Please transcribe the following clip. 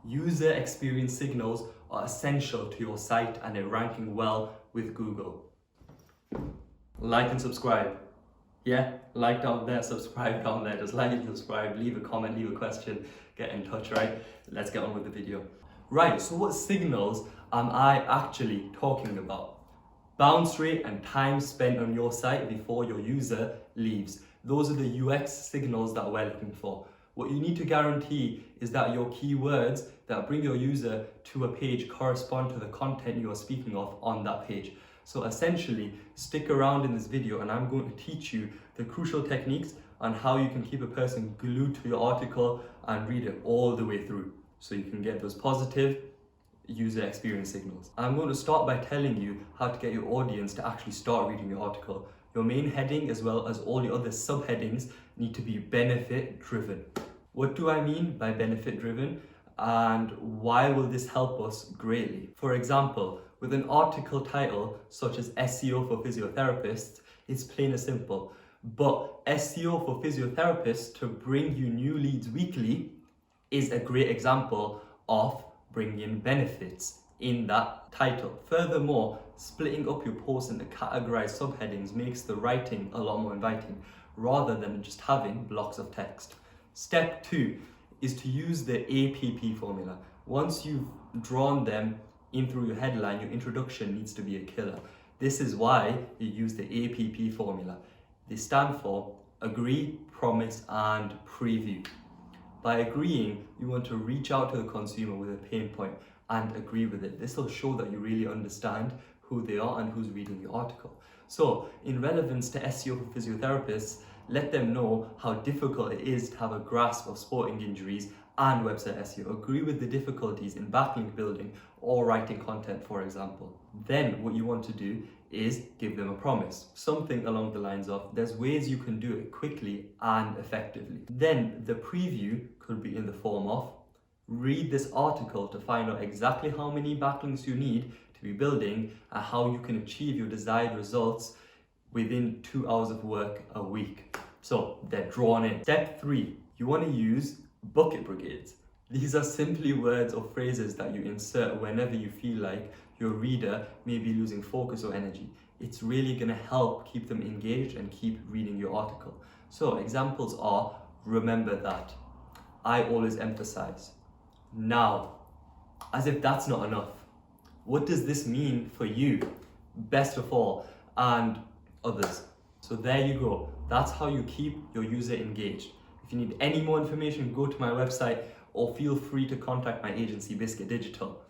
User experience signals are essential to your site and are ranking well with Google. Like and subscribe. Yeah, like down there, subscribe down there. Just like and subscribe, leave a comment, leave a question, get in touch, right? Let's get on with the video. Right, so what signals am I actually talking about? Bounce rate and time spent on your site before your user leaves. Those are the UX signals that we're looking for. What you need to guarantee is that your keywords that bring your user to a page correspond to the content you are speaking of on that page. So essentially, stick around in this video and I'm going to teach you the crucial techniques on how you can keep a person glued to your article and read it all the way through so you can get those positive user experience signals. I'm going to start by telling you how to get your audience to actually start reading your article. Your main heading as well as all the other subheadings need to be benefit driven. What do I mean by benefit driven and why will this help us greatly? For example, with an article title such as SEO for physiotherapists, it's plain and simple. But SEO for physiotherapists to bring you new leads weekly is a great example of bringing in benefits in that title. Furthermore, splitting up your post into categorized subheadings makes the writing a lot more inviting rather than just having blocks of text. Step 2 is to use the APP formula. Once you've drawn them in through your headline, your introduction needs to be a killer. This is why you use the APP formula. They stand for agree, promise, and preview. By agreeing, you want to reach out to the consumer with a pain point and agree with it. This will show that you really understand who they are and who's reading the article. So, in relevance to SEO for physiotherapists, let them know how difficult it is to have a grasp of sporting injuries and website SEO. Agree with the difficulties in backlink building or writing content, for example. Then what you want to do is give them a promise. Something along the lines of, there's ways you can do it quickly and effectively. Then the preview could be in the form of, read this article to find out exactly how many backlinks you need to be building and how you can achieve your desired results within 2 hours of work a week. So they're drawn in. Step 3, you want to use bucket brigades. These are simply words or phrases that you insert whenever you feel like your reader may be losing focus or energy. It's really going to help keep them engaged and keep reading your article. So examples are, remember that, I always emphasize, now, as if that's not enough. What does this mean for you? Best of all, and others. So there you go. That's how you keep your user engaged. If you need any more information, go to my website or feel free to contact my agency, Biscuit Digital.